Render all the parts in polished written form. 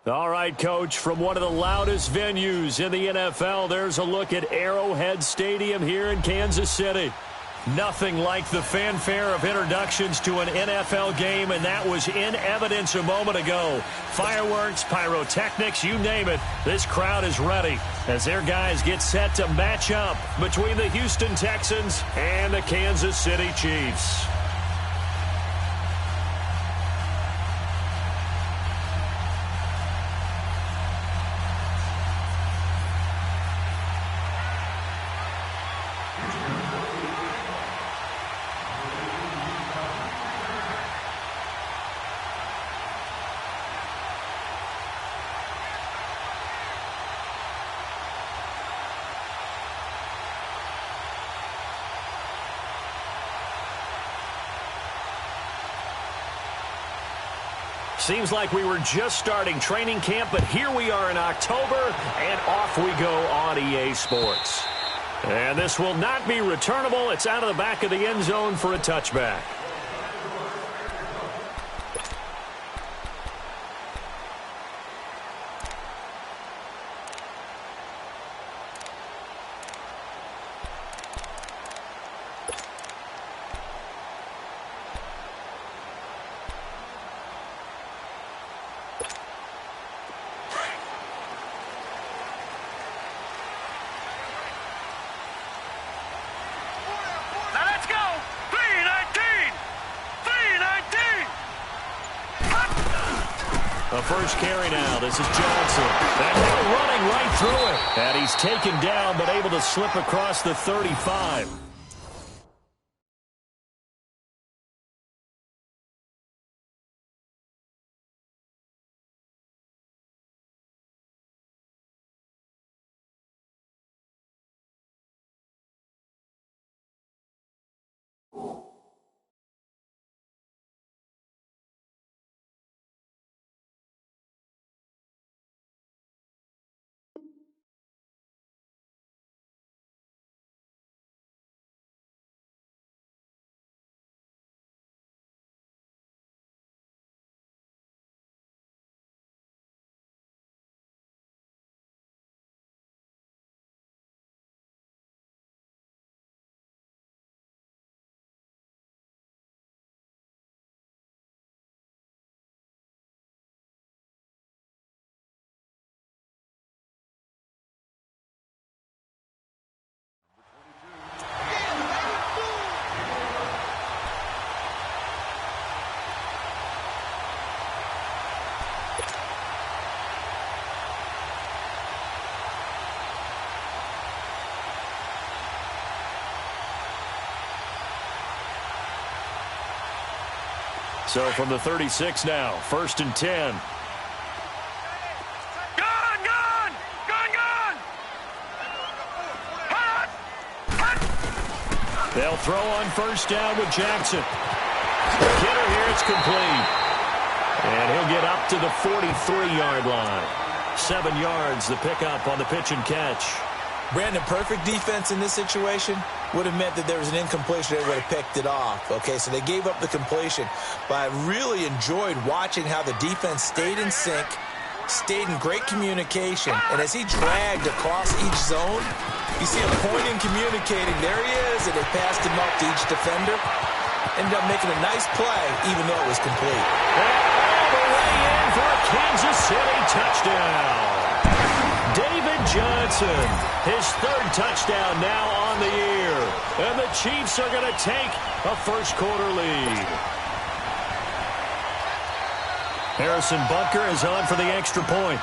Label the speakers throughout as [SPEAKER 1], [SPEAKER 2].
[SPEAKER 1] All right, Coach, from one of the loudest venues in the NFL, there's a look at Arrowhead Stadium here in Kansas City. Nothing like the fanfare of introductions to an NFL game, and that was in evidence a moment ago. Fireworks, pyrotechnics, you name it, this crowd is ready as their guys get set to match up between the Houston Texans and the Kansas City Chiefs. Seems like we were just starting training camp, but here we are in October, and off we go on EA Sports. And this will not be returnable. It's out of the back of the end zone for a touchback. A first carry now. This is Johnson. And now running right through it. And he's taken down but able to slip across the 35. So from the 36 now, 1st and 10. They'll throw on first down with Jackson. The hitter here, it's complete. And he'll get up to the 43-yard line. 7 yards, the pickup on the pitch and catch.
[SPEAKER 2] Brandon, perfect defense in this situation would have meant that there was an incompletion. They would have picked it off. Okay, so they gave up the completion. But I really enjoyed watching how the defense stayed in sync, stayed in great communication. And as he dragged across each zone, you see him pointing, communicating. There he is, and they passed him up to each defender. Ended up making a nice play, even though it was complete.
[SPEAKER 1] And all the way in for a Kansas City touchdown. David Johnson, his 3rd touchdown now on the year. And the Chiefs are going to take a first-quarter lead. Harrison Butker is on for the extra point.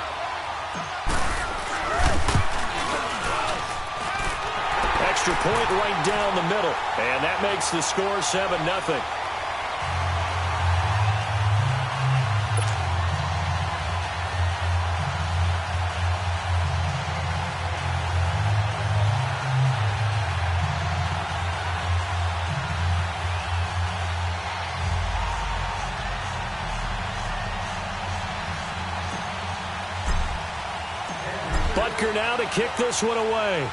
[SPEAKER 1] Extra point right down the middle. And that makes the score 7-0. Butker now to kick this one away.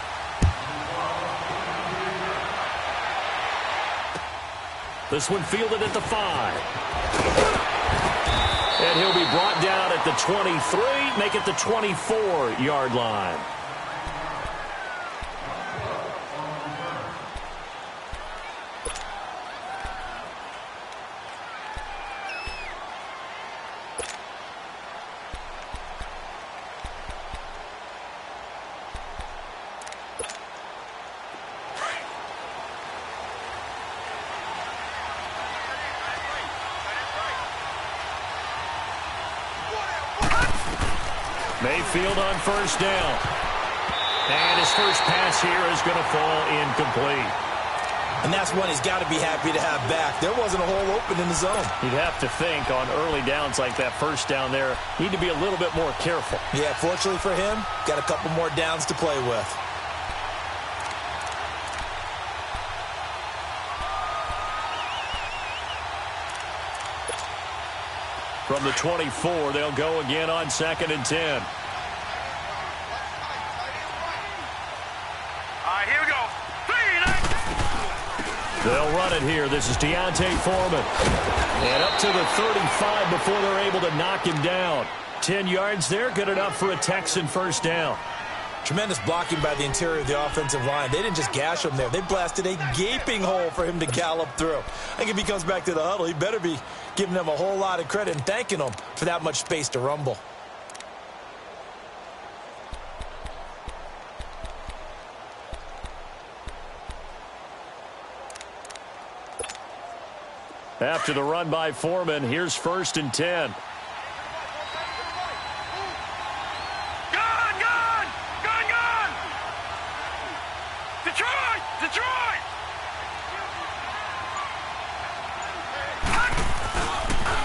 [SPEAKER 1] This one fielded at the 5. And he'll be brought down at the 23, make it the 24-yard line. Mayfield on first down. And his first pass here is going to fall incomplete.
[SPEAKER 2] And that's one he's got to be happy to have back. There wasn't a hole open in the zone.
[SPEAKER 1] You'd have to think on early downs like that first down there, need to be a little bit more careful.
[SPEAKER 2] Yeah, fortunately for him, got a couple more downs to play with.
[SPEAKER 1] From the 24, they'll go again on 2nd and 10.
[SPEAKER 3] All right, here we go.
[SPEAKER 1] They'll run it here. This is Deontay Foreman. And up to the 35 before they're able to knock him down. 10 yards there, good enough for a Texan first down.
[SPEAKER 2] Tremendous blocking by the interior of the offensive line. They didn't just gash him there. They blasted a gaping hole for him to gallop through. I think if he comes back to the huddle, he better be giving them a whole lot of credit and thanking them for that much space to rumble.
[SPEAKER 1] After the run by Foreman, here's 1st and 10.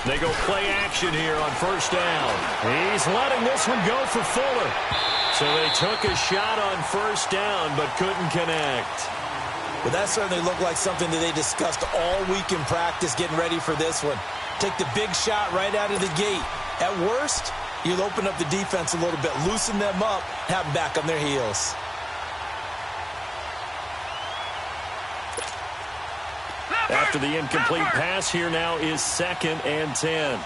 [SPEAKER 1] They go play action here on first down. He's letting this one go for Fuller. So they took a shot on first down but couldn't connect.
[SPEAKER 2] Well, that certainly looked like something that they discussed all week in practice getting ready for this one. Take the big shot right out of the gate. At worst, you'll open up the defense a little bit, loosen them up, have them back on their heels.
[SPEAKER 1] After the incomplete pass, here now is 2nd and 10.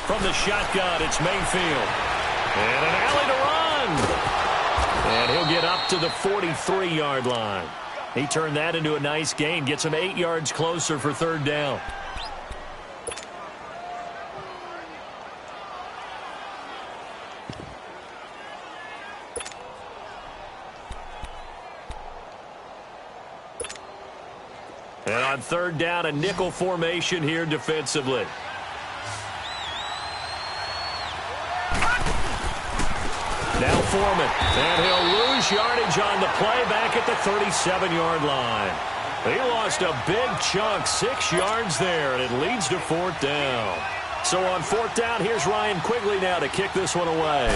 [SPEAKER 1] From the shotgun, it's Mayfield. And an alley to run. And he'll get up to the 43-yard line. He turned that into a nice gain, gets him 8 yards closer for 3rd down. And on 3rd down, a nickel formation here defensively. Now Foreman, and he'll lose yardage on the play back at the 37-yard line. He lost a big chunk, 6 yards there, and it leads to 4th down. So on 4th down, here's Ryan Quigley now to kick this one away.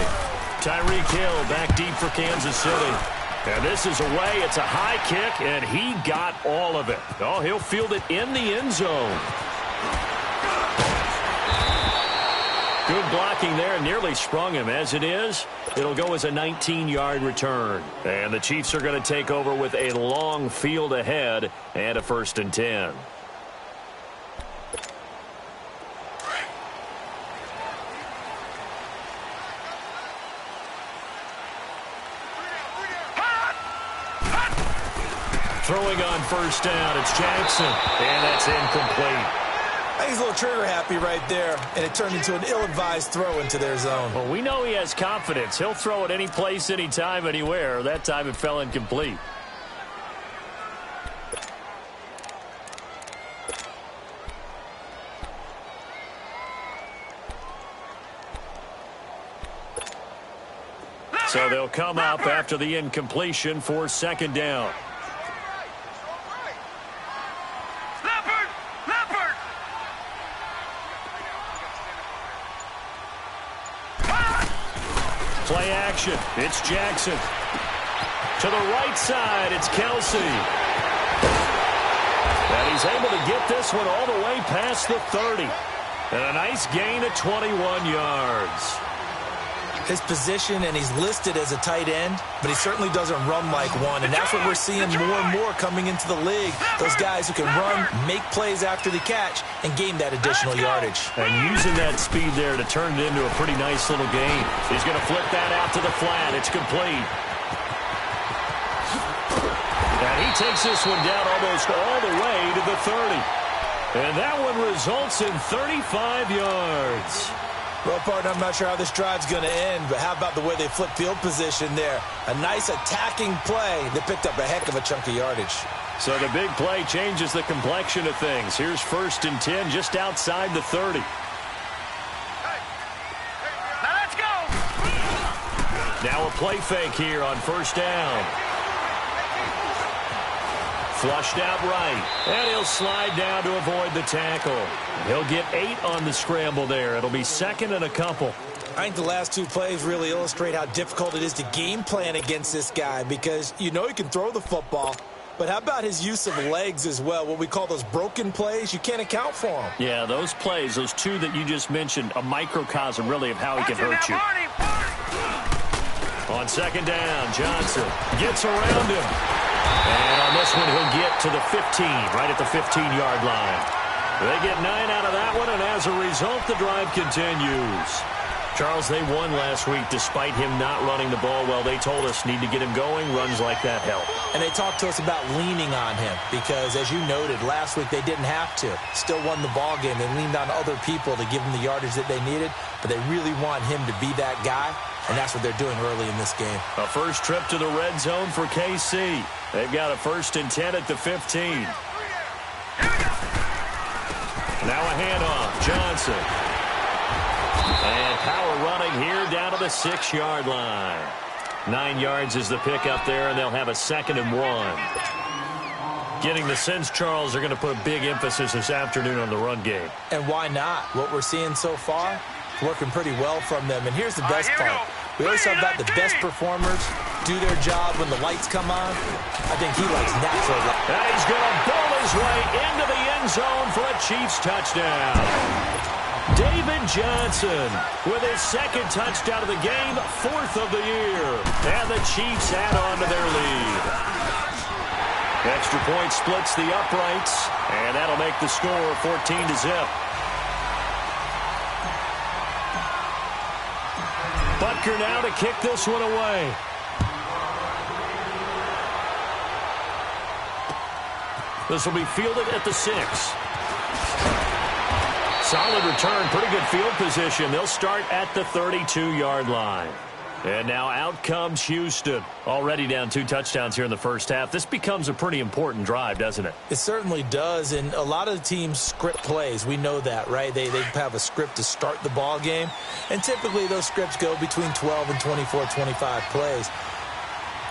[SPEAKER 1] Tyreek Hill back deep for Kansas City. And this is away. It's a high kick, and he got all of it. Oh, he'll field it in the end zone. Good blocking there, nearly sprung him. As it is, it'll go as a 19-yard return. And the Chiefs are going to take over with a long field ahead and a 1st and 10. Throwing on first down, it's Jackson, and that's incomplete.
[SPEAKER 2] I think he's a little trigger happy right there, and it turned into an ill-advised throw into their zone.
[SPEAKER 1] Well, we know he has confidence. He'll throw it any place, anytime, anywhere. That time it fell incomplete. So they'll come up after the incompletion for 2nd down. Play action. It's Jackson. To the right side, it's Kelsey. And he's able to get this one all the way past the 30. And a nice gain of 21 yards.
[SPEAKER 2] his position, and he's listed as a tight end, but he certainly doesn't run like one, and that's what we're seeing more and more coming into the league. Those guys who can run, make plays after the catch, and gain that additional yardage.
[SPEAKER 1] And using that speed there to turn it into a pretty nice little game. He's going to flip that out to the flat. It's complete. And he takes this one down almost all the way to the 30. And that one results in 35 yards.
[SPEAKER 2] Well, partner, I'm not sure how this drive's going to end, but how about the way they flip field position there? A nice attacking play that picked up a heck of a chunk of yardage.
[SPEAKER 1] So the big play changes the complexion of things. Here's 1st and 10 just outside the 30.
[SPEAKER 3] Now let's go.
[SPEAKER 1] Now a play fake here on 1st down. Flushed out right, and he'll slide down to avoid the tackle. He'll get 8 on the scramble there. It'll be 2nd and a couple.
[SPEAKER 2] I think the last 2 plays really illustrate how difficult it is to game plan against this guy because you know he can throw the football, but how about his use of legs as well, what we call those broken plays? You can't account for them.
[SPEAKER 1] Yeah, those plays, those 2 that you just mentioned, a microcosm really of how he can hurt you. On 2nd down, Johnson gets around him. And on this one, he'll get to the 15, right at the 15-yard line. They get 9 out of that one, and as a result, the drive continues. Charles, they won last week despite him not running the ball well. They told us need to get him going. Runs like that help.
[SPEAKER 2] And they talked to us about leaning on him because, as you noted, last week they didn't have to. Still won the ball game. They leaned on other people to give them the yardage that they needed, but they really want him to be that guy, and that's what they're doing early in this game.
[SPEAKER 1] A first trip to the red zone for KC. They've got a 1st and 10 at the 15. Now a handoff. Johnson. And power running here down to the 6-yard line. 9 yards is the pickup there, and they'll have a 2nd and 1. Getting the sense, Charles, they're going to put a big emphasis this afternoon on the run game.
[SPEAKER 2] And why not? What we're seeing so far, working pretty well from them. And here's the best part. We always talk about the best performers do their job when the lights come on. I think he likes natural light.
[SPEAKER 1] And he's going to bowl his way into the end zone for a Chiefs touchdown. David Johnson with his 2nd touchdown of the game, 4th of the year. And the Chiefs add on to their lead. Extra point splits the uprights, and that'll make the score 14-0. Butker now to kick this one away. This will be fielded at the 6. Solid return, pretty good field position. They'll start at the 32-yard line. And now out comes Houston. Already down 2 touchdowns here in the first half. This becomes a pretty important drive, doesn't it?
[SPEAKER 2] It certainly does, and a lot of teams script plays. We know that, right? They have a script to start the ball game, and typically those scripts go between 12 and 24, 25 plays.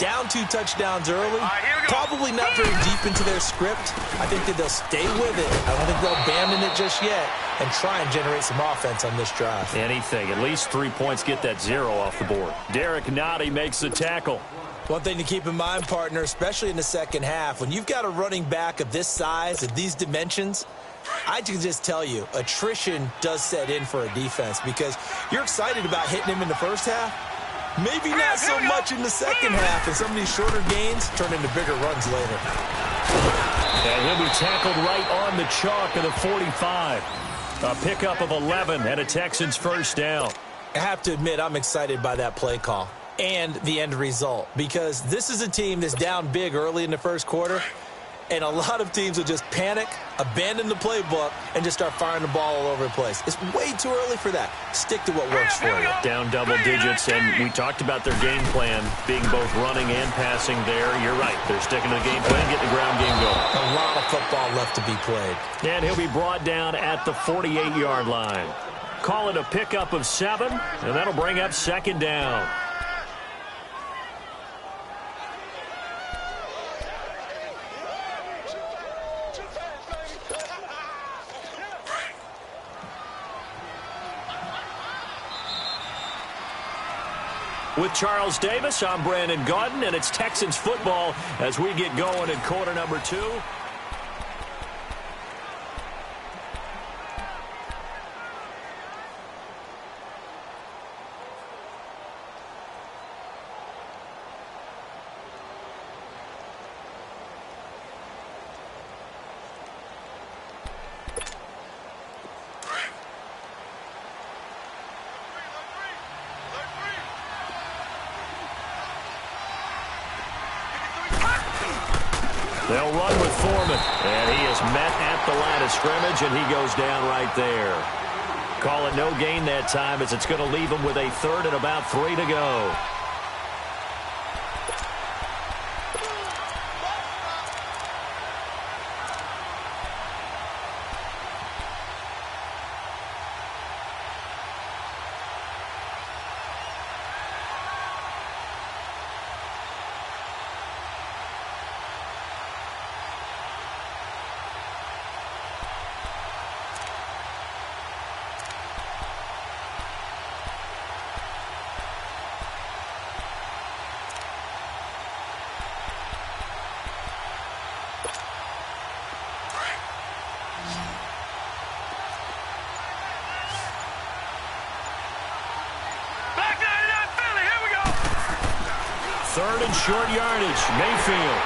[SPEAKER 2] Down 2 touchdowns early, probably not very deep into their script. I think that they'll stay with it. I don't think they'll abandon it just yet and try and generate some offense on this drive.
[SPEAKER 1] Anything. At least 3 points, get that 0 off the board. Derek Nottie makes the tackle.
[SPEAKER 2] One thing to keep in mind, partner, especially in the second half, when you've got a running back of this size, of these dimensions, I can just tell you, attrition does set in for a defense because you're excited about hitting him in the first half. Maybe not so much in the second half, and some of these shorter gains turn into bigger runs later.
[SPEAKER 1] And he'll be tackled right on the chalk of the 45. A pickup of 11 and a Texans first down.
[SPEAKER 2] I have to admit, I'm excited by that play call and the end result because this is a team that's down big early in the first quarter, and a lot of teams will just panic, abandon the playbook, and just start firing the ball all over the place. It's way too early for that. Stick to what works for you.
[SPEAKER 1] Down double digits, and we talked about their game plan being both running and passing there. You're right. They're sticking to the game plan, getting the ground game going.
[SPEAKER 2] A lot of football left to be played.
[SPEAKER 1] And he'll be brought down at the 48-yard line. Call it a pickup of 7, and that'll bring up 2nd down. With Charles Davis, I'm Brandon Gaudin, and it's Texans football as we get going in quarter number 2. They'll run with Foreman, and he is met at the line of scrimmage, and he goes down right there. Call it no gain that time, as it's going to leave him with a third and about 3 to go. Third and short yardage, Mayfield.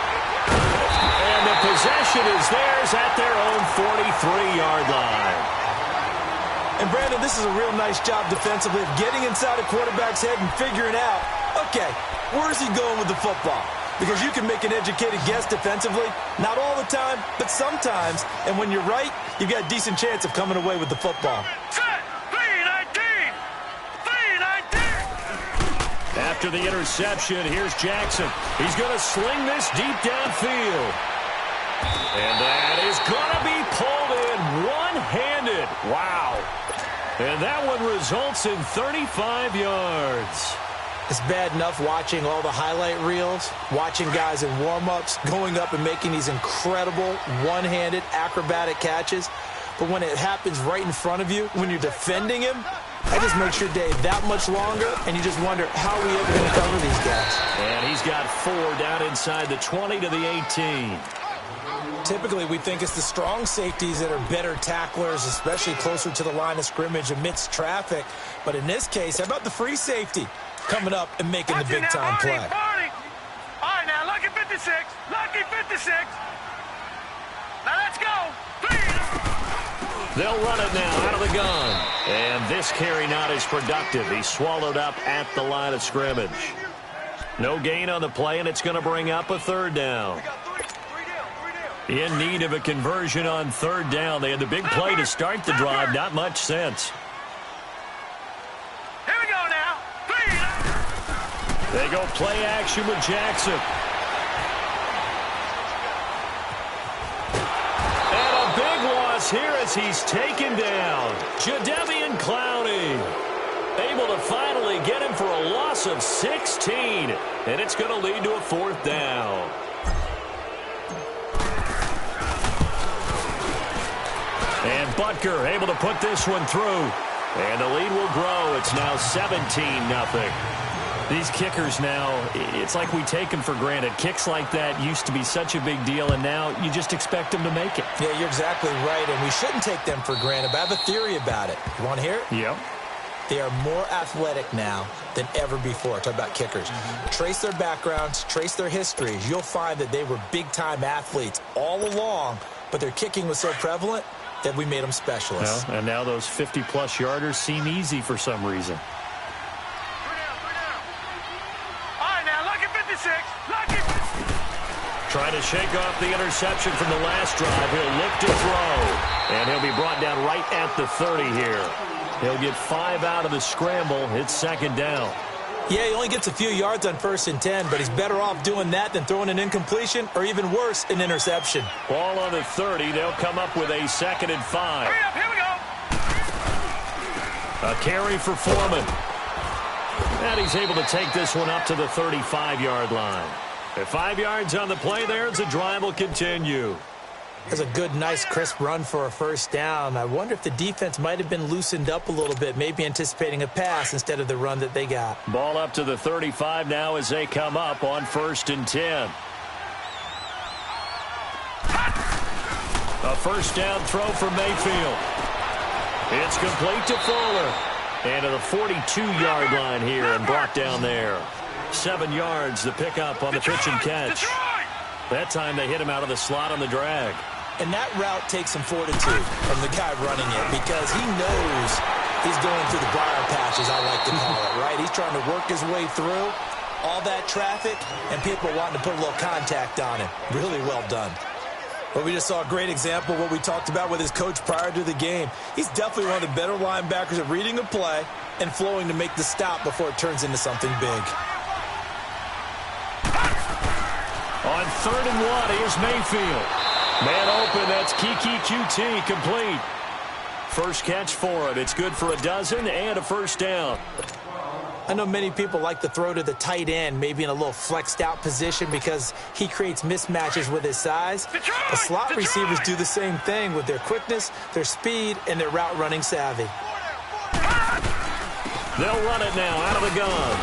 [SPEAKER 1] And the possession is theirs at their own 43-yard line.
[SPEAKER 2] And, Brandon, this is a real nice job defensively of getting inside a quarterback's head and figuring out, okay, where's he going with the football? Because you can make an educated guess defensively. Not all the time, but sometimes. And when you're right, you've got a decent chance of coming away with the football.
[SPEAKER 1] After the interception, here's Jackson. He's going to sling this deep downfield. And that is going to be pulled in one-handed. Wow. And that one results in 35 yards.
[SPEAKER 2] It's bad enough watching all the highlight reels, watching guys in warm-ups, going up and making these incredible one-handed acrobatic catches. But when it happens right in front of you, when you're defending him, that just makes your day that much longer, and you just wonder, how are we ever going to cover these guys?
[SPEAKER 1] And he's got 4 down inside the 20 to the 18.
[SPEAKER 2] Typically, we think it's the strong safeties that are better tacklers, especially closer to the line of scrimmage amidst traffic. But in this case, how about the free safety coming up and making the big-time play?
[SPEAKER 3] All right, now, lucky 56. Lucky 56. Now, let's go.
[SPEAKER 1] They'll run it now out of the gun. And this carry not as productive. He's swallowed up at the line of scrimmage. No gain on the play, and it's going to bring up a third down. In need of a conversion on third down. They had the big play to start the drive. Not much sense.
[SPEAKER 3] Here we go now.
[SPEAKER 1] They go play action with Jackson. Here as he's taken down. Jadeveon Clowney able to finally get him for a loss of 16. And it's going to lead to a fourth down. And Butker able to put this one through. And the lead will grow. It's now 17-0. These kickers now, it's like we take them for granted. Kicks like that used to be such a big deal, and now you just expect them to make it.
[SPEAKER 2] Yeah, you're exactly right, and we shouldn't take them for granted, but I have a theory about it. You want to hear it?
[SPEAKER 1] Yep.
[SPEAKER 2] They are more athletic now than ever before. Talk about kickers. Trace their backgrounds, trace their histories. You'll find that they were big-time athletes all along, but their kicking was so prevalent that we made them specialists.
[SPEAKER 1] Well, and now those 50-plus yarders seem easy for some reason. Trying to shake off the interception from the last drive. He'll look to throw. And he'll be brought down right at the 30 here. He'll get 5 out of the scramble. It's second down.
[SPEAKER 2] Yeah, he only gets a few yards on 1st and 10, but he's better off doing that than throwing an incompletion or even worse, an interception.
[SPEAKER 1] Ball on the 30. They'll come up with a 2nd and 5.
[SPEAKER 3] Hurry up, here we go.
[SPEAKER 1] A carry for Foreman. And he's able to take this one up to the 35-yard line. At 5 yards on the play there, the drive will continue.
[SPEAKER 2] That's a good, nice, crisp run for a first down. I wonder if the defense might have been loosened up a little bit, maybe anticipating a pass instead of the run that they got.
[SPEAKER 1] Ball up to the 35 now as they come up on 1st and 10. A first down throw for Mayfield. It's complete to Fuller. And to the 42-yard line here and brought down there. 7 yards, the pickup on the pitch and catch. That time they hit him out of the slot on the drag.
[SPEAKER 2] And that route takes some fortitude from the guy running it because he knows he's going through the briar patch, as I like to call it, right? He's trying to work his way through. all that traffic, and people wanting to put a little contact on him. Really well done. But we just saw a great example of what we talked about with his coach prior to the game. He's definitely one of the better linebackers at reading a play and flowing to make the stop before it turns into something big.
[SPEAKER 1] On 3rd and 1, here's Mayfield. Man open, that's Kiki QT, complete. First catch for him. It's good for a dozen and a first down.
[SPEAKER 2] I know many people like to throw to the tight end, maybe in a little flexed out position because he creates mismatches with his size. The slot receivers do the same thing with their quickness, their speed, and their route running savvy.
[SPEAKER 1] They'll run it now out of the gun.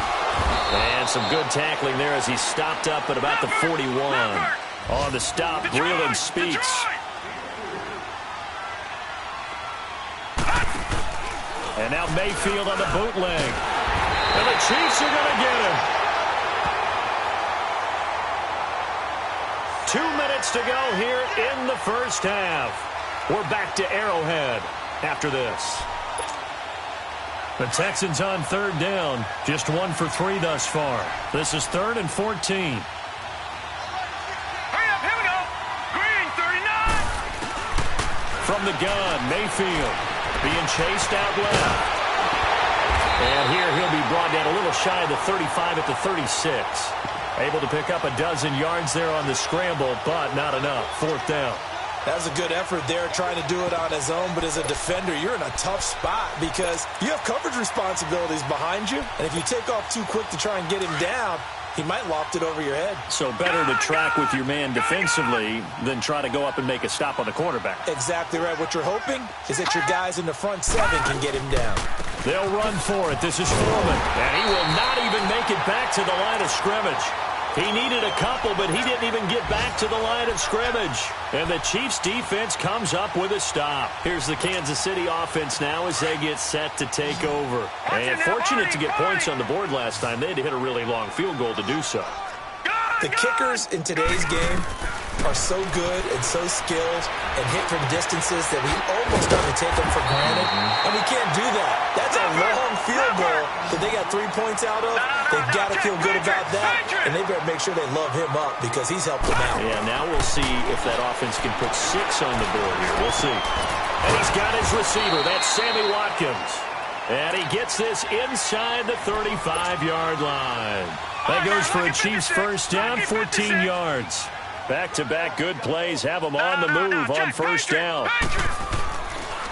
[SPEAKER 1] And some good tackling there as he stopped up at about the 41. On the stop, Breeland speaks. And now Mayfield on the bootleg. And the Chiefs are going to get him. 2 minutes to go here in the first half. We're back to Arrowhead after this. The Texans on 3rd down. Just 1 for 3 thus far. This is 3rd and 14.
[SPEAKER 3] Hurry up, here we go. Green, 39.
[SPEAKER 1] From the gun, Mayfield being chased out left. And here he'll be brought down a little shy of the 35 at the 36. Able to pick up a dozen yards there on the scramble, but not enough. 4th down.
[SPEAKER 2] That was a good effort there trying to do it on his own, but as a defender, you're in a tough spot because you have coverage responsibilities behind you, and if you take off too quick to try and get him down, he might loft it over your head.
[SPEAKER 1] So better to track with your man defensively than try to go up and make a stop on the quarterback.
[SPEAKER 2] Exactly right. What you're hoping is that your guys in the front 7 can get him down.
[SPEAKER 1] They'll run for it. This is Foreman, and he will not even make it back to the line of scrimmage. He needed a couple, but he didn't even get back to the line of scrimmage. And the Chiefs' defense comes up with a stop. Here's the Kansas City offense now as they get set to take over. And fortunate to get points on the board last time. They had to hit a really long field goal to do so.
[SPEAKER 2] The kickers in today's game are so good and so skilled and hit from distances that we almost start to take them for granted. And we can't do that. That's a long field goal that they got 3 points out of. They've got to feel good about that. And they better make sure they love him up because he's helped them out.
[SPEAKER 1] Yeah, now we'll see if that offense can put 6 on the board here. We'll see. And he's got his receiver. That's Sammy Watkins. And he gets this inside the 35-yard line. That goes for a Chiefs first down, 14 yards. Back-to-back good plays have them on the move on first down.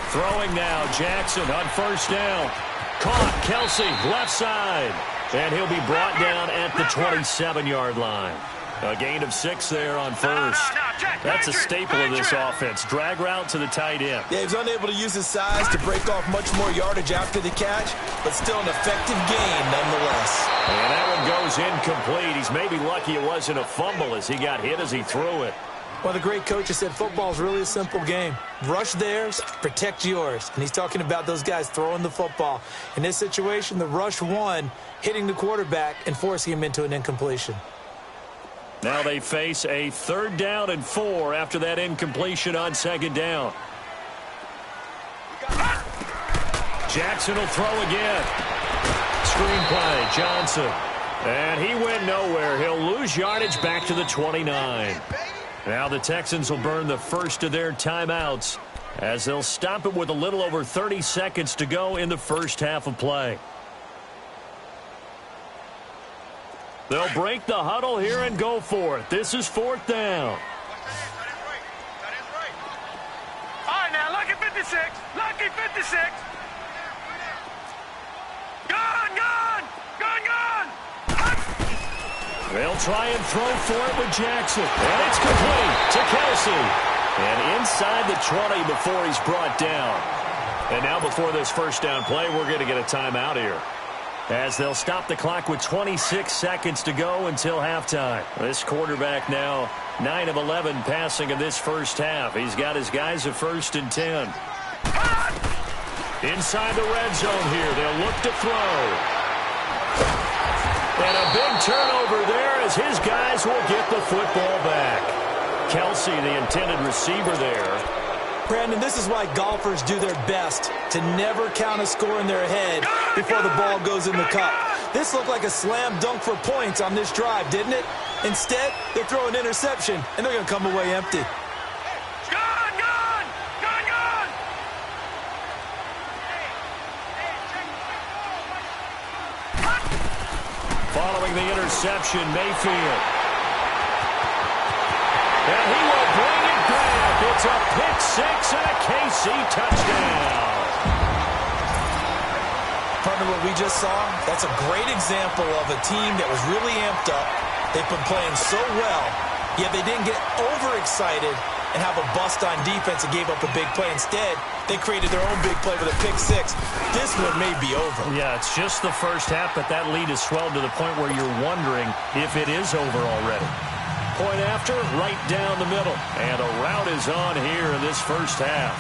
[SPEAKER 1] Throwing now, Jackson on first down. Caught, Kelsey, left side. And he'll be brought down at the 27-yard line. A gain of 6 there on first. That's a staple of this offense. Drag route to the tight end.
[SPEAKER 2] Yeah, he's unable to use his size to break off much more yardage after the catch, but still an effective gain nonetheless.
[SPEAKER 1] And that one goes incomplete. He's maybe lucky it wasn't a fumble as he got hit as he threw it.
[SPEAKER 2] Well, the great coach has said football is really a simple game. Rush theirs, protect yours. And he's talking about those guys throwing the football. In this situation, the rush won, hitting the quarterback and forcing him into an incompletion.
[SPEAKER 1] Now they face a 3rd down and 4 after that incompletion on 2nd down. Jackson will throw again. Screenplay, Johnson. And he went nowhere. He'll lose yardage back to the 29. Now the Texans will burn the first of their timeouts as they'll stop it with a little over 30 seconds to go in the first half of play. They'll break the huddle here and go for it. This is 4th down.
[SPEAKER 3] All right, now, lucky 56. Lucky 56. Gun.
[SPEAKER 1] They'll try and throw for it with Jackson. And it's complete to Kelsey. And inside the 20 before he's brought down. And now before this first down play, we're going to get a timeout here, as they'll stop the clock with 26 seconds to go until halftime. This quarterback now 9 of 11 passing in this first half. He's got his guys at 1st and 10. Inside the red zone here. They'll look to throw. And a big turnover there as his guys will get the football back. Kelsey, the intended receiver there.
[SPEAKER 2] Brandon, this is why golfers do their best to never count a score in their head before the ball goes in the cup. This looked like a slam dunk for points on this drive, didn't it? Instead, they throw an interception, and they're going to come away empty.
[SPEAKER 1] Following the interception, Mayfield. And he will bring it back. It's a pick six and a KC touchdown.
[SPEAKER 2] Partner, what we just saw, that's a great example of a team that was really amped up. They've been playing so well, yet they didn't get overexcited and have a bust on defense and gave up a big play. Instead, they created their own big play with a pick six. This one may be over.
[SPEAKER 1] Yeah, it's just the first half, but that lead has swelled to the point where you're wondering if it is over already. Point after, right down the middle. And a rout is on here in this first half.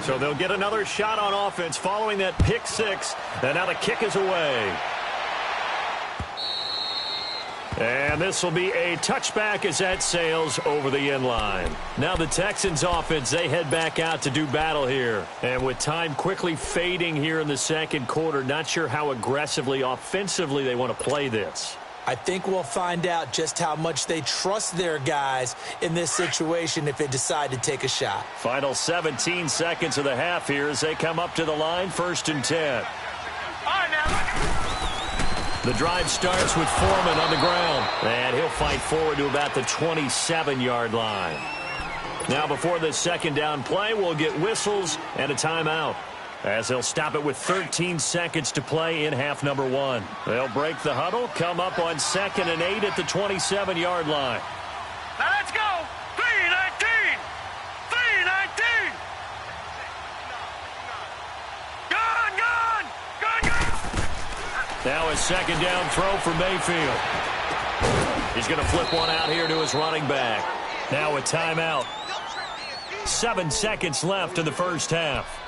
[SPEAKER 1] So they'll get another shot on offense following that pick six. And now the kick is away. And this will be a touchback as that sails over the end line. Now the Texans offense, they head back out to do battle here. And with time quickly fading here in the second quarter, not sure how aggressively, offensively they want to play this.
[SPEAKER 2] I think we'll find out just how much they trust their guys in this situation if they decide to take a shot.
[SPEAKER 1] Final 17 seconds of the half here as they come up to the line, 1st and 10. The drive starts with Foreman on the ground, and he'll fight forward to about the 27-yard line. Now before the second down play, we'll get whistles and a timeout, as they'll stop it with 13 seconds to play in half number one. They'll break the huddle, come up on 2nd and 8 at the 27-yard line.
[SPEAKER 3] Now let's go. 3-19. 3-19. Gone.
[SPEAKER 1] Now a second down throw for Mayfield. He's going to flip one out here to his running back. Now a timeout. 7 seconds left in the first half.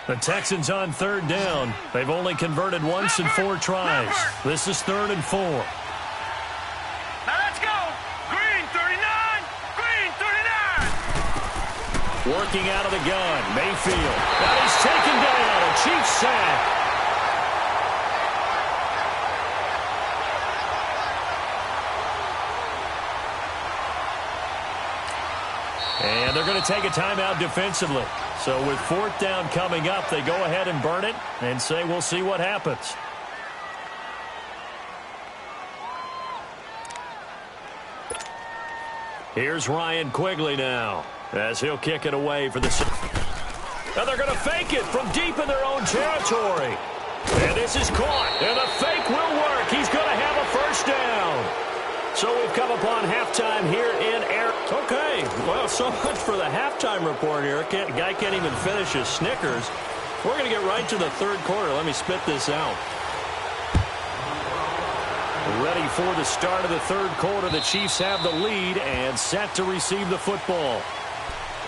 [SPEAKER 1] The Texans on 3rd down. They've only converted once in 4 tries. This is 3rd and 4.
[SPEAKER 3] Now let's go. Green 39. Green 39.
[SPEAKER 1] Working out of the gun. Mayfield. Now he's taken down. A Chiefs sack. And they're going to take a timeout defensively. So with 4th down coming up, they go ahead and burn it and say we'll see what happens. Here's Ryan Quigley now as he'll kick it away for the... Now they're going to fake it from deep in their own territory. And this is caught. And the fake will work. He's going to have a 1st down. So we've come upon halftime here in air. Okay, well, so much for the halftime report here. Guy can't even finish his Snickers. We're going to get right to the 3rd quarter. Let me spit this out. Ready for the start of the 3rd quarter. The Chiefs have the lead and set to receive the football.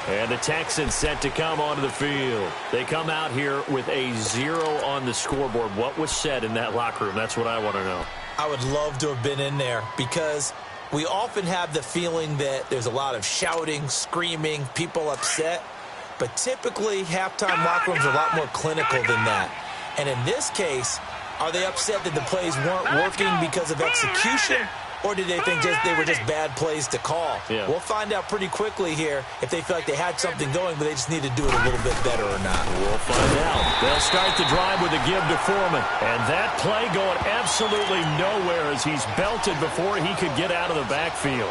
[SPEAKER 1] And the Texans set to come onto the field. They come out here with a 0 on the scoreboard. What was said in that locker room? That's what I want to know.
[SPEAKER 2] I would love to have been in there because we often have the feeling that there's a lot of shouting, screaming, people upset. But typically, halftime locker rooms are a lot more clinical than that. And in this case, are they upset that the plays weren't working because of execution? Or did they think they were just bad plays to call?
[SPEAKER 1] Yeah.
[SPEAKER 2] We'll find out pretty quickly here if they feel like they had something going, but they just need to do it a little bit better or not.
[SPEAKER 1] We'll find out. They'll start the drive with a give to Foreman. And that play going absolutely nowhere as he's belted before he could get out of the backfield.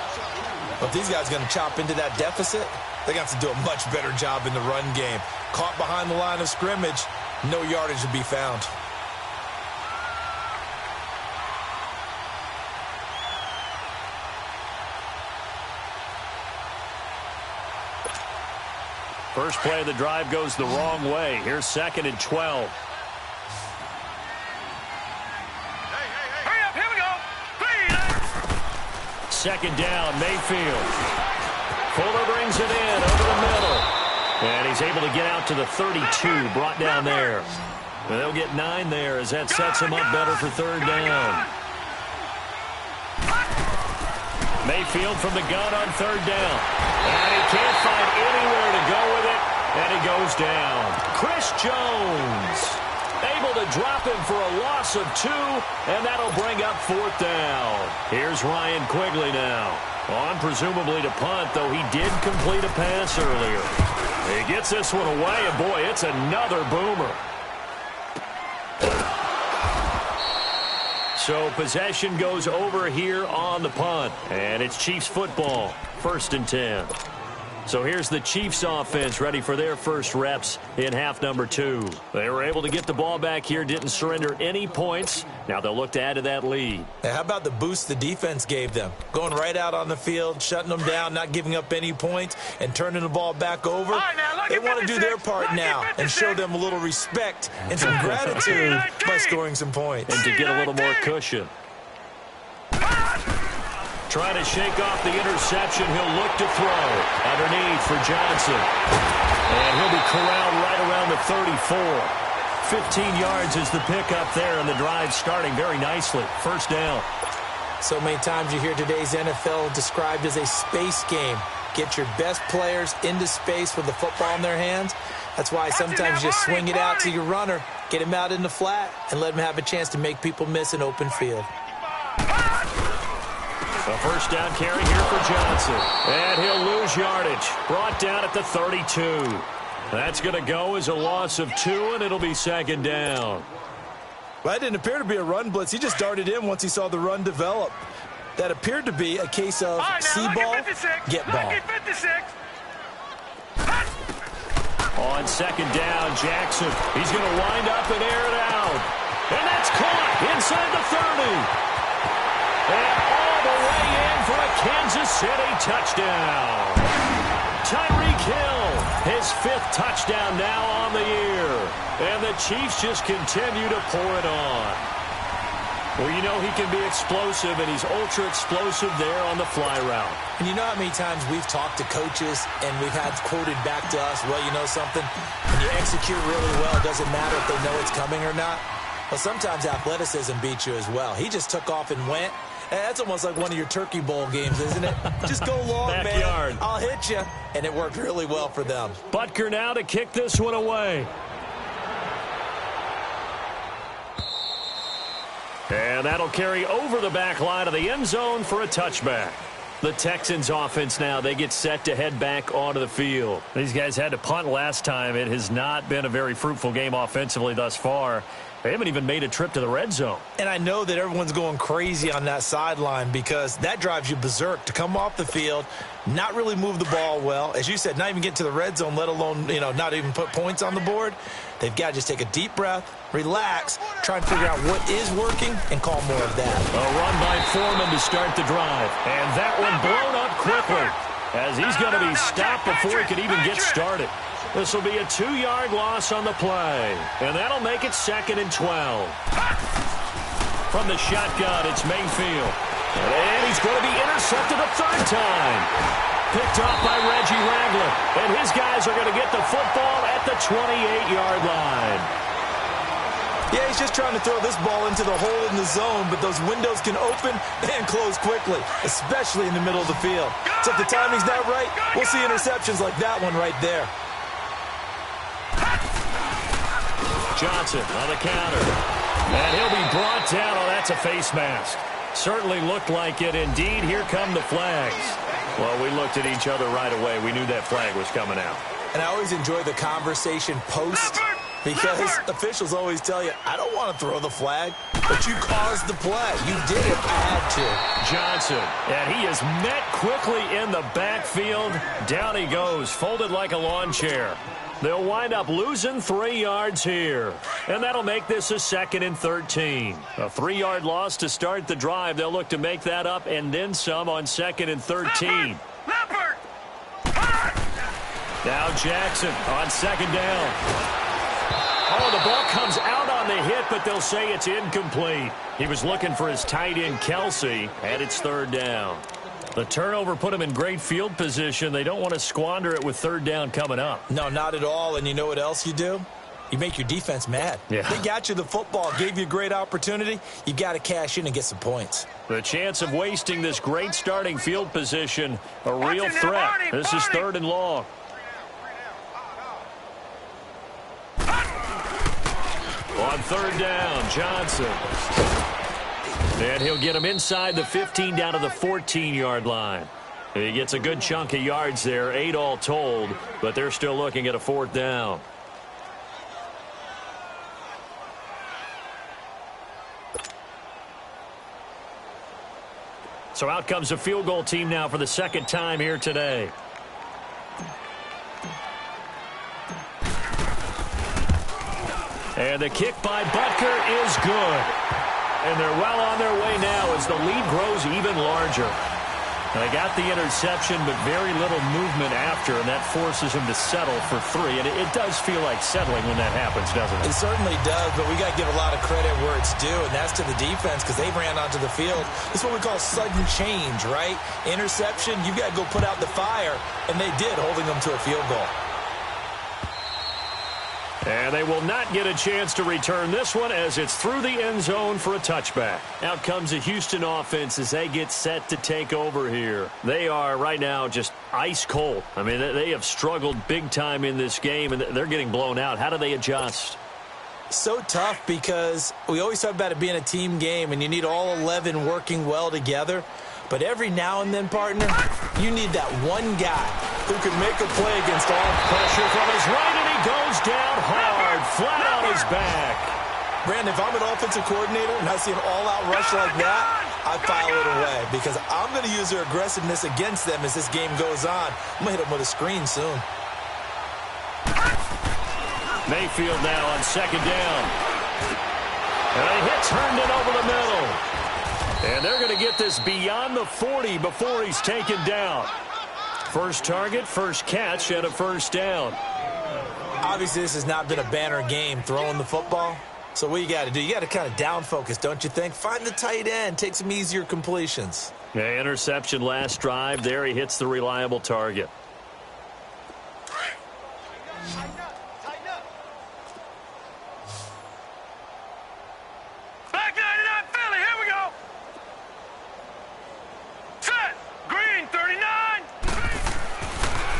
[SPEAKER 2] But if these guys are going to chop into that deficit, they got to do a much better job in the run game. Caught behind the line of scrimmage, no yardage to be found.
[SPEAKER 1] First play of the drive goes the wrong way. Here's 2nd and 12.
[SPEAKER 3] Hurry up, here we go.
[SPEAKER 1] 2nd down, Mayfield. Fuller brings it in over the middle. And he's able to get out to the 32, brought down there. And they'll get 9 there as that sets him up better for 3rd down. Mayfield from the gun on third down. And he can't find anywhere to go with it, and he goes down. Chris Jones able to drop him for a loss of 2, and that'll bring up fourth down. Here's Ryan Quigley now. On presumably to punt, though he did complete a pass earlier. He gets this one away, and boy, it's another boomer. So possession goes over here on the punt, and it's Chiefs football, 1st and 10. So here's the Chiefs offense ready for their first reps in half number 2. They were able to get the ball back here, didn't surrender any points. Now they'll look to add to that lead.
[SPEAKER 2] Hey, how about the boost the defense gave them? Going right out on the field, shutting them down, not giving up any points, and turning the ball back over.
[SPEAKER 3] Right, now,
[SPEAKER 2] they want to do their part now and show them a little respect and some gratitude by scoring some points.
[SPEAKER 1] And to get a little more cushion. Trying to shake off the interception. He'll look to throw. Underneath for Johnson. And he'll be corralled right around the 34. 15 yards is the pickup there, and the drive starting very nicely. First down.
[SPEAKER 2] So many times you hear today's NFL described as a space game. Get your best players into space with the football in their hands. That's why sometimes you swing it out to your runner, get him out in the flat, and let him have a chance to make people miss an open field.
[SPEAKER 1] A first down carry here for Johnson. And he'll lose yardage. Brought down at the 32. That's going to go as a loss of 2, and it'll be second down.
[SPEAKER 2] Well, that didn't appear to be a run blitz. He just darted in once he saw the run develop. That appeared to be a case of see ball, get ball.
[SPEAKER 1] On second down, Jackson. He's going to wind up and air it out. And that's caught inside the 30. And all the way in for a Kansas City touchdown. Tyreek Hill, his 5th touchdown now on the year. And the Chiefs just continue to pour it on. Well, you know he can be explosive, and he's ultra-explosive there on the fly route.
[SPEAKER 2] And you know how many times we've talked to coaches, and we've had quoted back to us, well, you know something? When you execute really well, it doesn't matter if they know it's coming or not. Well, sometimes athleticism beats you as well. He just took off and went. That's almost like one of your Turkey Bowl games, isn't it? Just go long,
[SPEAKER 1] Backyard.
[SPEAKER 2] man. I'll hit you. And it worked really well for them.
[SPEAKER 1] Butker now to kick this one away. And that'll carry over the back line of the end zone for a touchback. The Texans offense now, they get set to head back onto the field. These guys had to punt last time. It has not been a very fruitful game offensively thus far. They haven't even made a trip to the red zone.
[SPEAKER 2] And I know that everyone's going crazy on that sideline because that drives you berserk to come off the field, not really move the ball well. As you said, not even get to the red zone, let alone, not even put points on the board. They've got to just take a deep breath, relax, try and figure out what is working, and call more of that.
[SPEAKER 1] A run by Foreman to start the drive. And that one blown up quickly as he's going to be stopped before he can even get started. This will be a 2-yard loss on the play. And that'll make it 2nd and 12. From the shotgun, it's Mayfield. And he's going to be intercepted a 3rd time. Picked off by Reggie Ragland. And his guys are going to get the football at the 28-yard line.
[SPEAKER 2] Yeah, he's just trying to throw this ball into the hole in the zone, but those windows can open and close quickly, especially in the middle of the field. So if the timing's not right, we'll see interceptions like that one right there.
[SPEAKER 1] Johnson on the counter. And he'll be brought down. Oh, that's a face mask. Certainly looked like it. Indeed, here come the flags. Well, we looked at each other right away. We knew that flag was coming out.
[SPEAKER 2] And I always enjoy the conversation post because officials always tell you, I don't want to throw the flag, but you caused the play. You did it. I had to.
[SPEAKER 1] Johnson, and he is met quickly in the backfield. Down he goes, folded like a lawn chair. They'll wind up losing 3 yards here. And that'll make this a 2nd and 13. A 3-yard loss to start the drive. They'll look to make that up and then some on 2nd and 13. Now Jackson on 2nd down. Oh, the ball comes out on the hit, but they'll say it's incomplete. He was looking for his tight end, Kelsey, and it's 3rd down. The turnover put him in great field position. They don't want to squander it with 3rd down coming up.
[SPEAKER 2] No, not at all. And you know what else you do? You make your defense mad.
[SPEAKER 1] Yeah.
[SPEAKER 2] They got you the football, gave you a great opportunity. You got to cash in and get some points.
[SPEAKER 1] The chance of wasting this great starting field position, a real threat. This is 3rd and long. On 3rd down, Johnson. And he'll get him inside the 15 down to the 14-yard line. He gets a good chunk of yards there, 8 all told, but they're still looking at a 4th down. So out comes a field goal team now for the 2nd time here today. And the kick by Butker is good. And they're well on their way now as the lead grows even larger. They got the interception, but very little movement after, and that forces him to settle for 3. And it does feel like settling when that happens, doesn't it?
[SPEAKER 2] It certainly does, but we got to give a lot of credit where it's due, and that's to the defense because they ran onto the field. This is what we call sudden change, right? Interception, you've got to go put out the fire, and they did, holding them to a field goal.
[SPEAKER 1] And they will not get a chance to return this one as it's through the end zone for a touchback. Out comes the Houston offense as they get set to take over here. They are right now just ice cold. I mean, they have struggled big time in this game, and they're getting blown out. How do they adjust?
[SPEAKER 2] So tough because we always talk about it being a team game, and you need all 11 working well together. But every now and then, partner, you need that one guy who can make a play against all
[SPEAKER 1] pressure from his right, and he goes down hard, flat on his back.
[SPEAKER 2] Brandon, if I'm an offensive coordinator and I see an all-out rush like that, I file it away because I'm going to use their aggressiveness against them as this game goes on. I'm going to hit them with a screen soon.
[SPEAKER 1] Mayfield now on 2nd down. And a hit's Herndon over the middle. And they're going to get this beyond the 40 before he's taken down. First target, first catch, and a 1st down.
[SPEAKER 2] Obviously, this has not been a banner game throwing the football. So what you got to do, you got to kind of down focus, don't you think? Find the tight end, take some easier completions.
[SPEAKER 1] Yeah, interception last drive. There he hits the reliable target.
[SPEAKER 3] Back 99 Philly, here we go. Set. Green 39.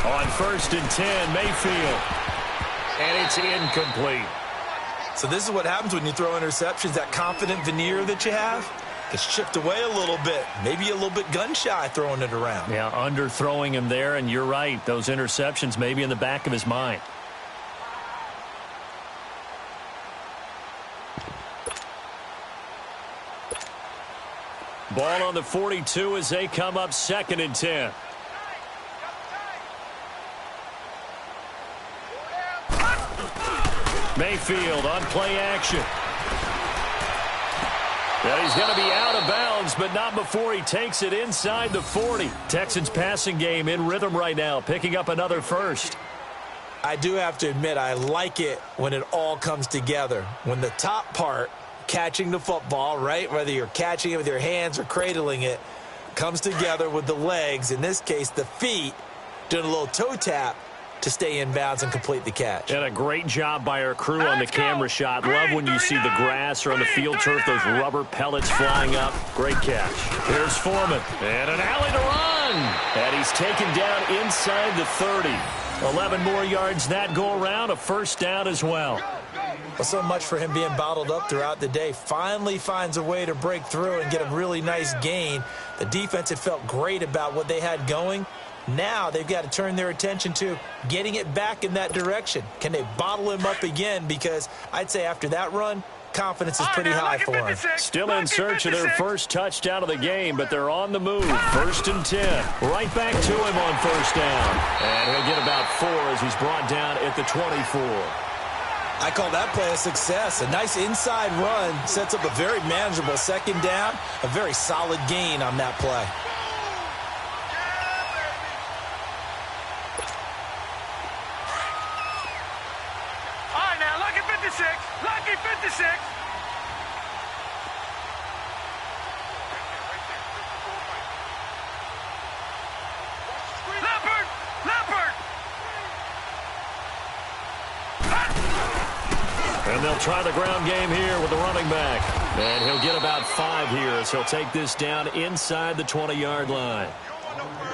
[SPEAKER 1] On 1st and 10, Mayfield. And it's incomplete.
[SPEAKER 2] So this is what happens when you throw interceptions. That confident veneer that you have gets chipped away a little bit. Maybe a little bit gun-shy throwing it around.
[SPEAKER 1] Yeah, underthrowing him there, and you're right. Those interceptions may be in the back of his mind. Ball on the 42 as they come up 2nd and 10. Mayfield on play action. And he's going to be out of bounds, but not before he takes it inside the 40. Texans passing game in rhythm right now, picking up another 1st.
[SPEAKER 2] I do have to admit, I like it when it all comes together. When the top part, catching the football, right, whether you're catching it with your hands or cradling it, comes together with the legs, in this case the feet, doing a little toe tap to stay in bounds and complete the catch.
[SPEAKER 1] And a great job by our crew on the camera shot. Love when you see the grass or on the field turf, those rubber pellets flying up. Great catch. Here's Foreman. And an alley to run. And he's taken down inside the 30. 11 more yards that go around. A 1st down as well.
[SPEAKER 2] Well, so much for him being bottled up throughout the day. Finally finds a way to break through and get a really nice gain. The defense had felt great about what they had going. Now they've got to turn their attention to getting it back in that direction. Can they bottle him up again? Because I'd say after that run, confidence is pretty high for him.
[SPEAKER 1] Still in search of their 1st touchdown of the game, but they're on the move. 1st and 10. Right back to him on 1st down. And he'll get about 4 as he's brought down at the 24.
[SPEAKER 2] I call that play a success. A nice inside run sets up a very manageable 2nd down. A very solid gain on that play.
[SPEAKER 3] Lucky 56. Leopard.
[SPEAKER 1] And they'll try the ground game here with the running back. And he'll get about 5 here as he'll take this down inside the 20-yard line.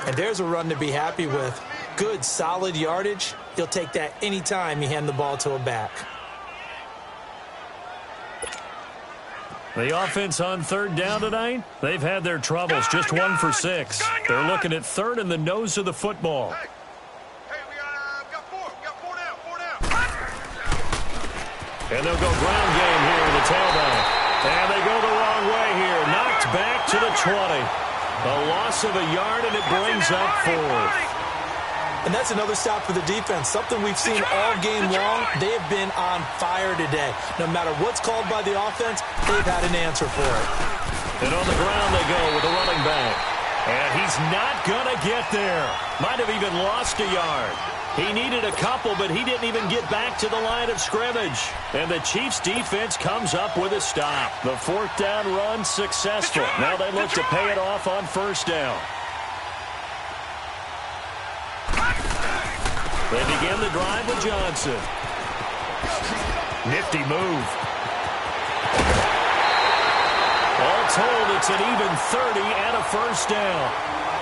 [SPEAKER 2] And there's a run to be happy with. Good, solid yardage. He'll take that anytime you hand the ball to a back.
[SPEAKER 1] The offense on third down tonight, they've had their troubles, just 1 for 6. They're looking at third in the nose of the football.
[SPEAKER 3] Hey, we got 4. We got 4 down. 4 down.
[SPEAKER 1] And they'll go ground game here with the tailback. And they go the wrong way here. Knocked back to the 20. A loss of a yard, and it brings up 4th.
[SPEAKER 2] And that's another stop for the defense, something we've seen all game long. They have been on fire today. No matter what's called by the offense, they've had an answer for it.
[SPEAKER 1] And on the ground they go with the running back. And he's not going to get there. Might have even lost a yard. He needed a couple, but he didn't even get back to the line of scrimmage. And the Chiefs' defense comes up with a stop. The 4th down run successful. Now they look to pay it off on 1st down. They begin the drive with Johnson. Nifty move. All told, it's an even 30 and a 1st down.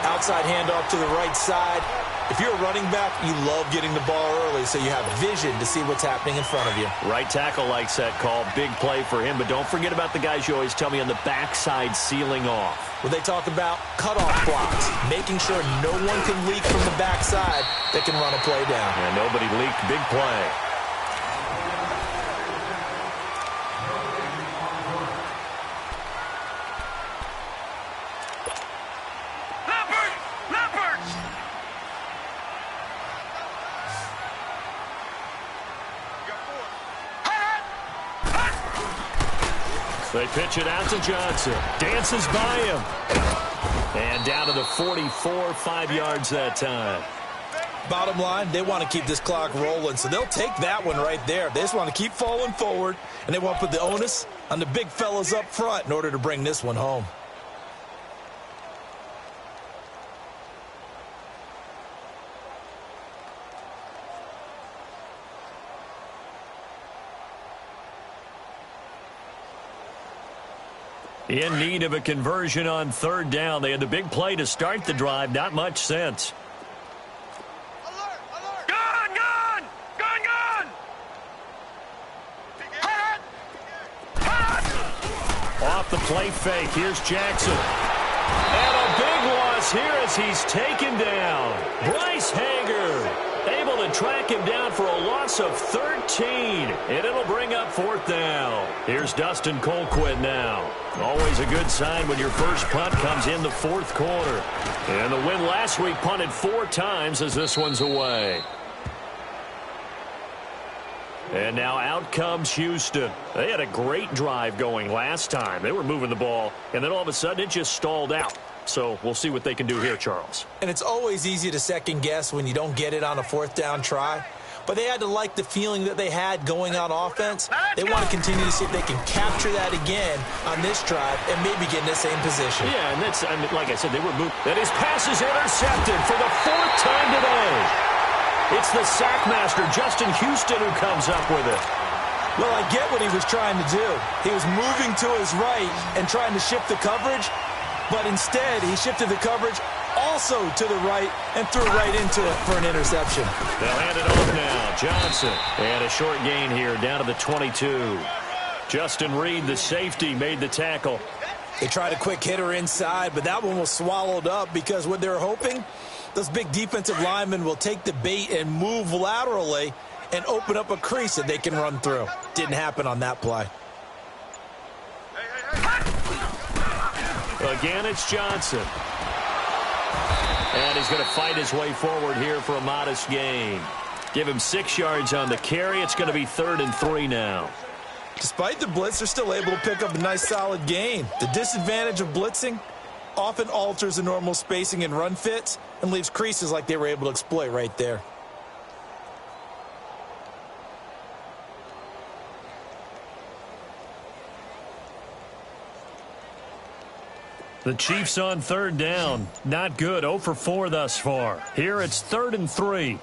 [SPEAKER 2] Outside handoff to the right side. If you're a running back, you love getting the ball early so you have vision to see what's happening in front of you.
[SPEAKER 1] Right tackle likes that call. Big play for him, but don't forget about the guys you always tell me on the backside sealing off.
[SPEAKER 2] Well, they talk about cutoff blocks, making sure no one can leak from the backside that can run a play down.
[SPEAKER 1] And nobody leaked. Big play. They pitch it out to Johnson. Dances by him. And down to the 44, 5 yards that time.
[SPEAKER 2] Bottom line, they want to keep this clock rolling, so they'll take that one right there. They just want to keep falling forward, and they want to put the onus on the big fellas up front in order to bring this one home.
[SPEAKER 1] In need of a conversion on 3rd down. They had the big play to start the drive. Not much sense.
[SPEAKER 3] Alert! Alert! Gun! Gun! Gun! Gun! Hot!
[SPEAKER 1] Off the play fake. Here's Jackson. And a big loss here as he's taken down. Bryce Hager able to track him down for a loss of 13. And it'll bring up 4th down. Here's Dustin Colquitt now. Always a good sign when your first punt comes in the 4th quarter. And the win last week punted 4 times as this one's away. And now out comes Houston. They had a great drive going last time. They were moving the ball, and then all of a sudden it just stalled out. So we'll see what they can do here, Charles.
[SPEAKER 2] And it's always easy to second guess when you don't get it on a 4th down try. But they had to like the feeling that they had going on offense. They want to continue to see if they can capture that again on this drive and maybe get in the same position.
[SPEAKER 1] Yeah, and that's, I mean, like I said, they were moved. And his pass is intercepted for the 4th time today. It's the sackmaster, Justin Houston, who comes up with it.
[SPEAKER 2] Well, I get what he was trying to do. He was moving to his right and trying to shift the coverage, but instead he shifted the coverage also to the right and threw right into it for an interception.
[SPEAKER 1] They'll hand it off now. Johnson. And a short gain here down to the 22. Justin Reed, the safety, made the tackle.
[SPEAKER 2] They tried a quick hitter inside, but that one was swallowed up because what they're hoping, those big defensive linemen will take the bait and move laterally and open up a crease that they can run through. Didn't happen on that play.
[SPEAKER 1] Again, it's Johnson. And he's going to fight his way forward here for a modest gain. Give him 6 yards on the carry. It's going to be 3rd and 3 now.
[SPEAKER 2] Despite the blitz, they're still able to pick up a nice solid gain. The disadvantage of blitzing often alters the normal spacing and run fits and leaves creases like they were able to exploit right there.
[SPEAKER 1] The Chiefs on 3rd down. Not good. 0 for 4 thus far. Here it's 3rd and 3.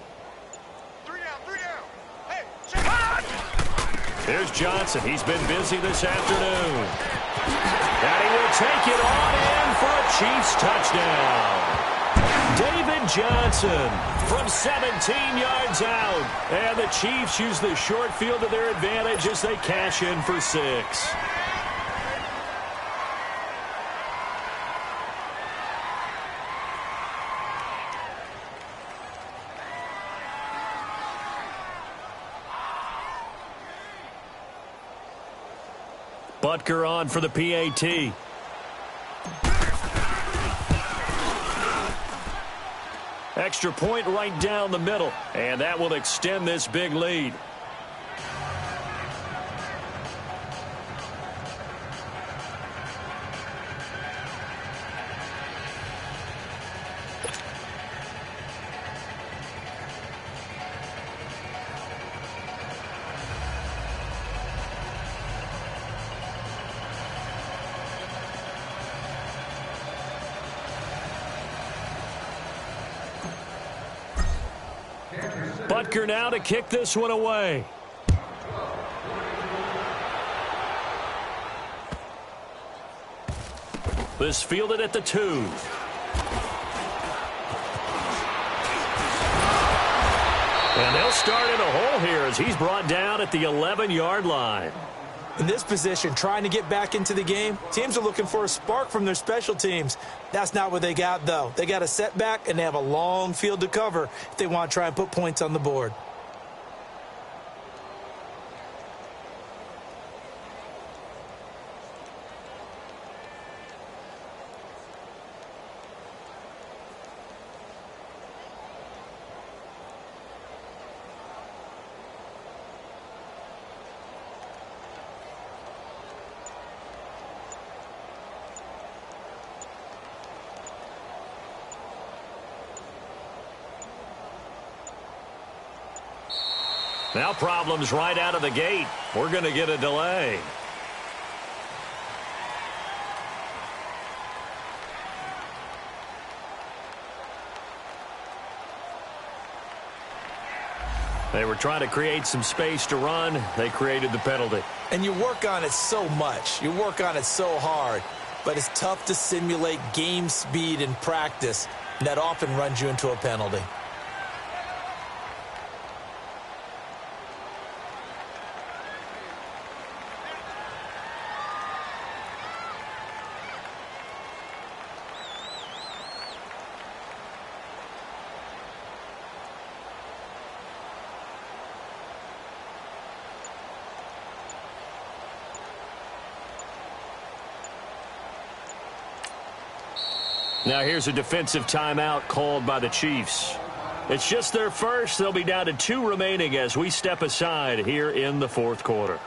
[SPEAKER 3] 3 down. Hey, check it out.
[SPEAKER 1] Here's Johnson. He's been busy this afternoon. And he will take it on in for a Chiefs touchdown. David Johnson from 17 yards out. And the Chiefs use the short field to their advantage as they cash in for 6. Butker on for the PAT. Extra point right down the middle, and that will extend this big lead. Butker now to kick this one away. This fielded at the 2. And they'll start in a hole here as he's brought down at the 11-yard line.
[SPEAKER 2] In this position, trying to get back into the game, teams are looking for a spark from their special teams. That's not what they got, though. They got a setback, and they have a long field to cover if they want to try and put points on the board.
[SPEAKER 1] Now problems right out of the gate. We're going to get a delay. They were trying to create some space to run. They created the penalty.
[SPEAKER 2] And you work on it so much. You work on it so hard. But it's tough to simulate game speed in practice. And that often runs you into a penalty.
[SPEAKER 1] Now here's a defensive timeout called by the Chiefs. It's just their first. They'll be down to 2 remaining as we step aside here in the 4th quarter.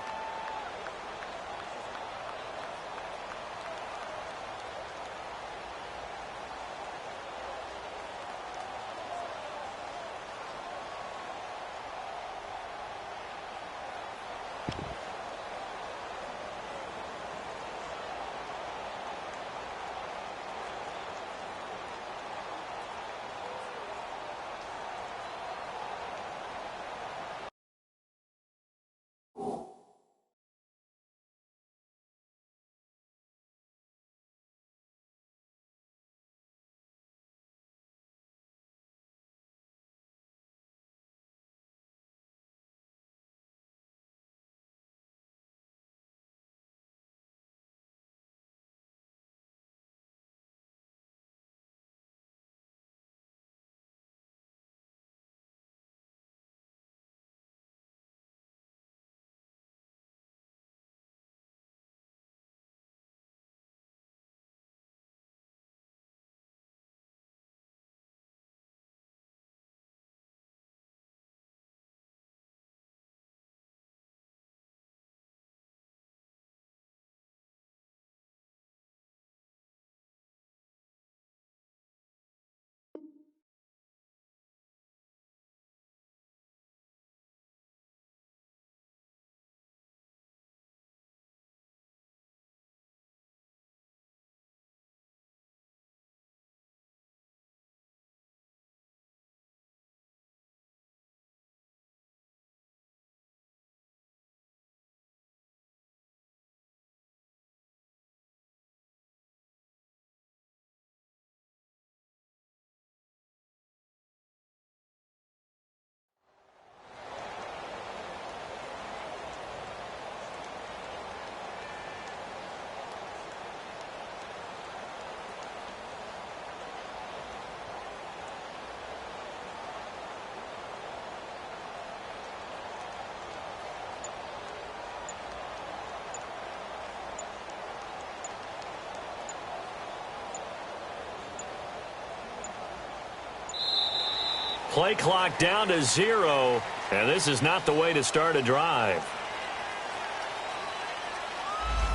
[SPEAKER 1] Play clock down to 0, and this is not the way to start a drive.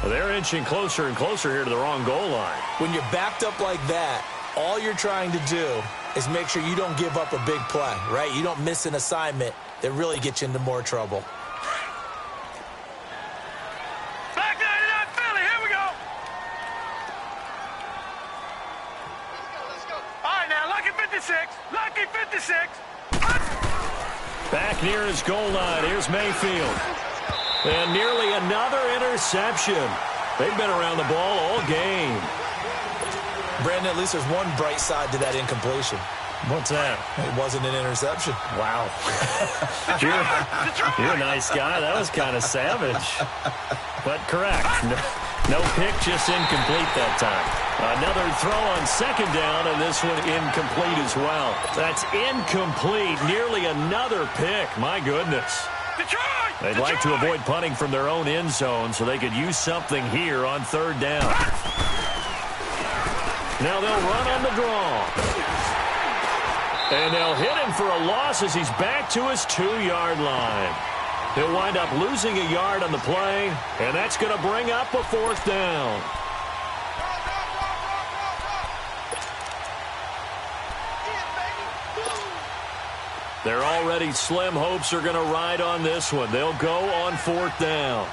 [SPEAKER 1] Well, they're inching closer and closer here to the wrong goal line.
[SPEAKER 2] When you're backed up like that, all you're trying to do is make sure you don't give up a big play, right? You don't miss an assignment that really gets you into more trouble.
[SPEAKER 3] Back 99 Philly, here we go. All right, now, lucky 56. Lucky 56.
[SPEAKER 1] Back near his goal line. Here's Mayfield. And nearly another interception. They've been around the ball all game.
[SPEAKER 2] Brandon, at least there's one bright side to that incompletion.
[SPEAKER 1] What's that?
[SPEAKER 2] It wasn't an interception.
[SPEAKER 1] Wow. you're a nice guy. That was kind of savage. But correct. No pick, just incomplete that time. Another throw on second down, and this one incomplete as well. That's incomplete. Nearly another pick. My goodness. They'd like to avoid punting from their own end zone so they could use something here on third down. Now they'll run on the draw. And they'll hit him for a loss as he's back to his 2-yard line. He'll wind up losing a yard on the play, and that's going to bring up a fourth down. Their already slim hopes are going to ride on this one. They'll go on fourth down.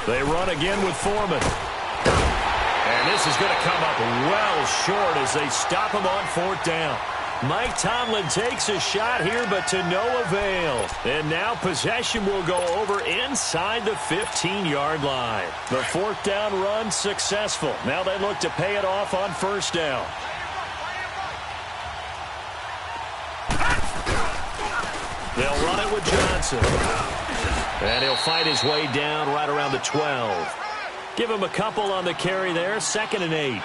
[SPEAKER 1] They run again with Foreman. And this is going to come up well short as they stop him on fourth down. Mike Tomlin takes a shot here, but to no avail. And now possession will go over inside the 15-yard line. The fourth down run successful. Now they look to pay it off on first down. They'll run it with Johnson. And he'll fight his way down right around the 12. Give him a couple on the carry there, 2nd and 8.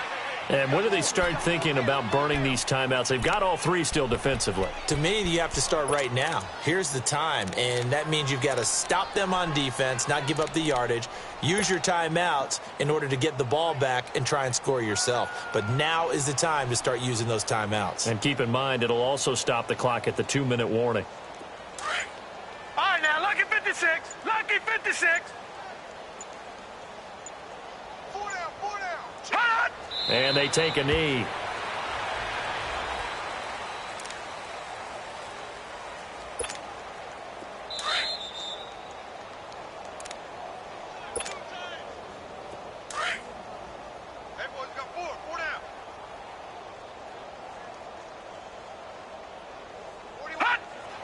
[SPEAKER 1] And when do they start thinking about burning these timeouts? They've got all 3 still defensively.
[SPEAKER 2] To me, you have to start right now. Here's the time, and that means you've got to stop them on defense, not give up the yardage, use your timeouts in order to get the ball back and try and score yourself. But now is the time to start using those timeouts.
[SPEAKER 1] And keep in mind, it'll also stop the clock at the 2-minute warning.
[SPEAKER 3] All right, now, lucky 56. Lucky 56. 4 down, 4 down. Hot!
[SPEAKER 1] And they take a knee.
[SPEAKER 3] Hey, boys, got 4 down. Hot!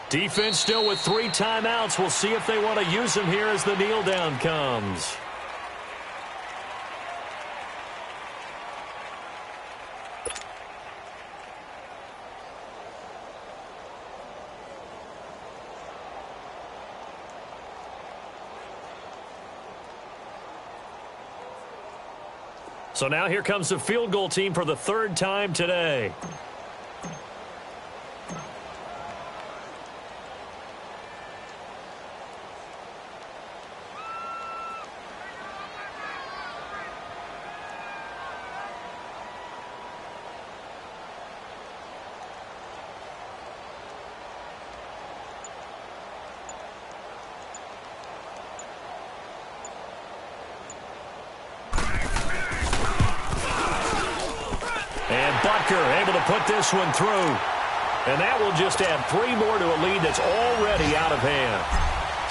[SPEAKER 1] Defense still with 3 timeouts. We'll see if they want to use them here as the kneel down comes. So now here comes the field goal team for the 3rd time today. Butker able to put this one through. And that will just add 3 more to a lead that's already out of hand.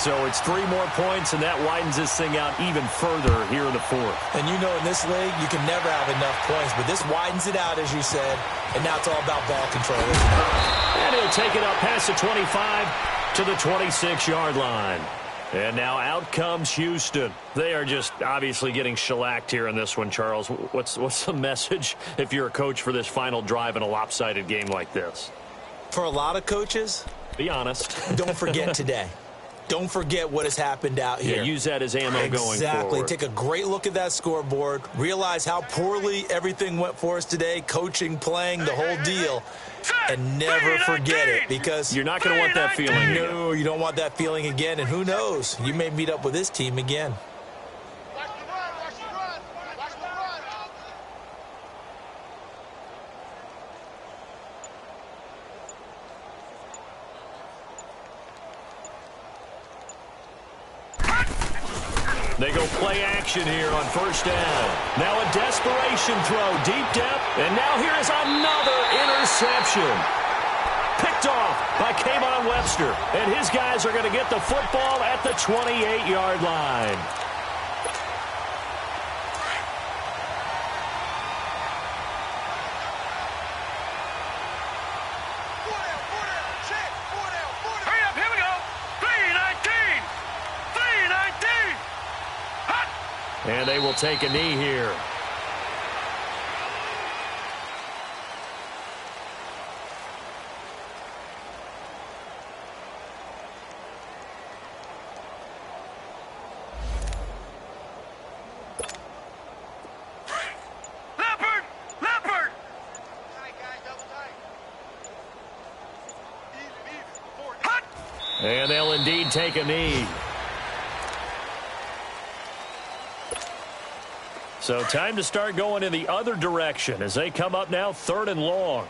[SPEAKER 1] So it's 3 more points, and that widens this thing out even further here in the 4th.
[SPEAKER 2] And you know in this league, you can never have enough points, but this widens it out, as you said, and now it's all about ball control.
[SPEAKER 1] And he'll take it up past the 25 to the 26-yard line. And now out comes Houston. They are just obviously getting shellacked here in this one, Charles. What's the message if you're a coach for this final drive in a lopsided game like this?
[SPEAKER 2] For a lot of coaches,
[SPEAKER 1] be honest.
[SPEAKER 2] Don't forget today. Don't forget what has happened out here.
[SPEAKER 1] Yeah, use that as ammo going forward.
[SPEAKER 2] Exactly. Take a great look at that scoreboard. Realize how poorly everything went for us today, coaching, playing, the whole deal. And never forget it, because
[SPEAKER 1] you're not going to want that feeling again.
[SPEAKER 2] No, you don't want that feeling again. And who knows? You may meet up with this team again.
[SPEAKER 1] They go play action here on first down. Now a desperation throw, deep depth, and now here is another interception. Picked off by Kayvon Webster, and his guys are going to get the football at the 28-yard line.
[SPEAKER 3] Hurry up, here we go. 3-19. 3-19. Hot.
[SPEAKER 1] And they will take a knee here.
[SPEAKER 3] Leopard. Leopard. Tight, guys, double tight. Even. Hot.
[SPEAKER 1] And they'll indeed take a knee. So time to start going in the other direction as they come up now 3rd and long.